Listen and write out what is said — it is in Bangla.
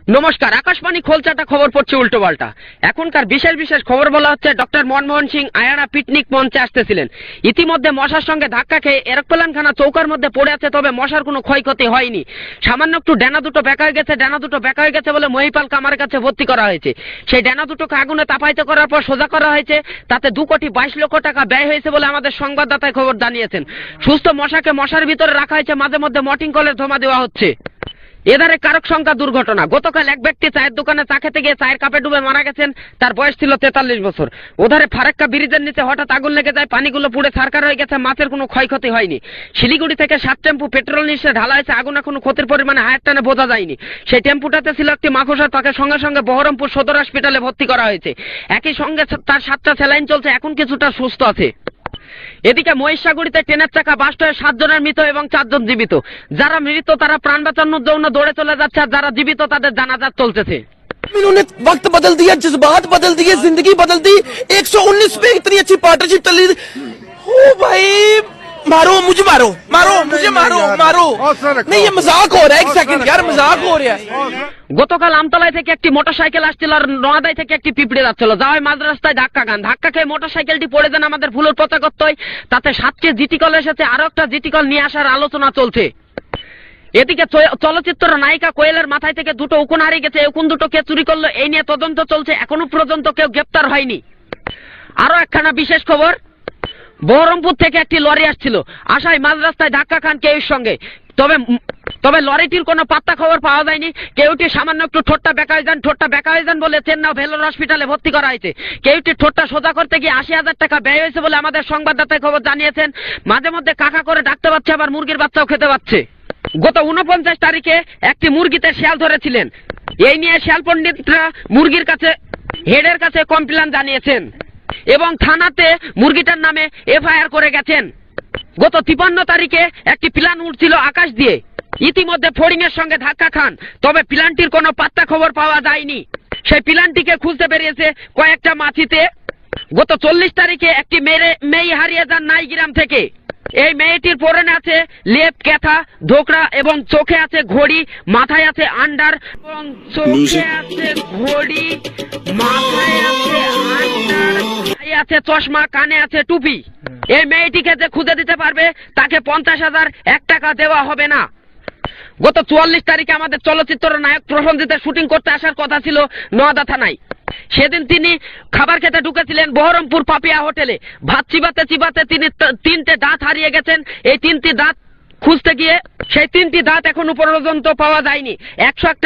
নমস্কার। আকাশবাণী খোলচাটা খবর পড়ছে উল্টো পাল্টা। এখনকার বিশেষ বিশেষ খবর বলা হচ্ছে ডক্টর মনমোহন সিং আয়ারা পিকনিক মঞ্চে আসতেছিলেন। ইতিমধ্যে মশার সঙ্গে ধাক্কা খেয়ে এরোপ্লেনখানা চৌকার মধ্যে পড়ে আছে, তবে মশার কোনো ক্ষয়ক্ষতি হয়নি। সামান্য একটু ডানা দুটো বেঁকা হয়ে গেছে বলে মহিপাল কামারের কাছে ভর্তি করা হয়েছে। সেই ডানা দুটোকে আগুনে তাপায়িত করার পর সোজা করা হয়েছে। তাতে 2,22,00,000 টাকা ব্যয় হয়েছে বলে আমাদের সংবাদদাতায় খবর জানিয়েছেন। সুস্থ মশাকে মশার ভিতরে রাখা হয়েছে, মাঝে মধ্যে মর্টিন কলের ধোঁয়া দেওয়া হচ্ছে। এধারে কারক সংখ্যা দুর্ঘটনা। গতকাল এক ব্যক্তি চায়ের দোকানে চা খেতে গিয়ে চায়ের কাপে ডুবে মারা গেছেন। তার বয়স ছিল 43 বছর। ওধারে ফারাক্কা ব্রিজের নিচে হঠাৎ আগুন লেগে যায়, পানিগুলো পুড়ে ছারকার হয়ে গেছে, মাছের কোনো ক্ষয়ক্ষতি হয়নি। শিলিগুড়ি থেকে 7 টেম্পু পেট্রোল নিয়ে ঢালা হয়েছে, আগুন এখনো ক্ষতির পরিমাণে হায়ার টানে বোঝা যায়নি। সেই টেম্পুটাতে ছিল একটি মাকড়সা, তাকে সঙ্গে সঙ্গে বহরমপুর সদর হাসপাতালে ভর্তি করা হয়েছে। একই সঙ্গে তার 7টা স্যালাইন চলছে, এখন কিছুটা সুস্থ আছে। এদিকে মহিষাগুড়িতে ট্রেনের চাকা বাস্ট হয়ে 7 জনের মৃত এবং 4 জন জীবিত। যারা মৃত তারা প্রাণ বাঁচানোর জন্য দৌড়ে চলে যাচ্ছে, আর যারা জীবিত তাদের জানাজা চলতেছে। इन्होंने वक्त बदल दिया, जज्बात बदल दिए, जिंदगी बदल दी। 119 पे इतनी अच्छी पार्टनरशिप चल रही। ओ भाई मारो मुझे, मारो मारो मुझे, मारो मारो। नहीं ये मजाक हो रहा है, एक सेकंड यार, मजाक हो रहा है। গতকাল আমতলায় থেকে একটি মোটরসাইকেল আসছিল আর নোয়াদাই থেকে একটি পিঁপড়ে যাচ্ছিল। যা হয় মাঝ রাস্তায় ধাক্কা খেয়ে মোটরসাইকেলটি পড়ে যান আমাদের ফুলের পতাকত্বয়। তাতে 7টি জিটিকল এসেছে, আরো একটা জিটিকল নিয়ে আসার আলোচনা চলছে। এদিকে চলচ্চিত্র নায়িকা কোয়েলের মাথায় থেকে 2টো উকুন হারিয়ে গেছে। উকুন দুটো কে চুরি করলো এই নিয়ে তদন্ত চলছে, এখনো পর্যন্ত কেউ গ্রেপ্তার হয়নি। আরো একখানা বিশেষ খবর, বহরমপুর থেকে একটি লরি আসছিল, আসায় মাঝ রাস্তায় ধাক্কা খান কেউর সঙ্গে। তবে লরিটির কোনো পাত্তা খবর পাওয়া যায়নি। কেউটি সামান্য একটু ঠোঁটটা বেঁকা হয়ে যান বলে চেন্নাই ভেলোর হসপিটালে ভর্তি করা হয়েছে। কেউটি ঠোঁটটা সোজা করতে গিয়ে 80,000 টাকা ব্যয় হয়েছে বলে আমাদের সংবাদদাতায় খবর জানিয়েছেন। মাঝে মধ্যে কাকা করে ডাকতে পারছে, আবার মুরগির বাচ্চাও খেতে পাচ্ছে। গত 49 তারিখে একটি মুরগিতে শিয়াল ধরেছিলেন। এই নিয়ে শিয়াল পণ্ডিতরা মুরগির কাছে হেডের কাছে কমপ্লেন জানিয়েছেন এবং থানাতে মুরগিটার নামে এফআইআর করে গেছেন। গত 53 তারিখে একটি প্লান উঠছিল আকাশ দিয়ে, ইতিমধ্যে ফড়িং এর সঙ্গে ধাক্কা খান, তবে প্লানটির কোনো পাত্তা খবর পাওয়া যায়নি। সেই প্লানটিকে খুঁজতে বেরিয়েছে কয়েকটা মাছিতে। গত 40 তারিখে একটি মেয়ে হারিয়ে যান নাইগ্রাম থেকে। এই মেয়েটির পরনে আছে লেপ, ক্যাথা, ধোকরা এবং চোখে আছে ঘড়ি, মাথায় আছে আন্ডার এবং চোখে আছে ঘড়ি, মাথায় আছে আন্ডার, গায়ে আছে চশমা, কানে আছে টুপি। এই মেয়েটিকে যে খুঁজে দিতে পারবে তাকে 50,001 টাকা দেওয়া হবে না। গত 44 তারিখে আমাদের চলচ্চিত্র নায়ক প্রসেনজিতের শুটিং করতে আসার কথা ছিল নোয়াদা থানায়। সেদিন তিনি খাবার খেতে ঢুকেছিলেন বহরমপুর পাপিয়া হোটেলে। ভাত চিবাতে তিনি 3টে দাঁত হারিয়ে গেছেন। এই 3টি দাঁত খুঁজতে গিয়ে সেই 3টি দাঁত এখনো পর্যন্ত পাওয়া যায়নি। 101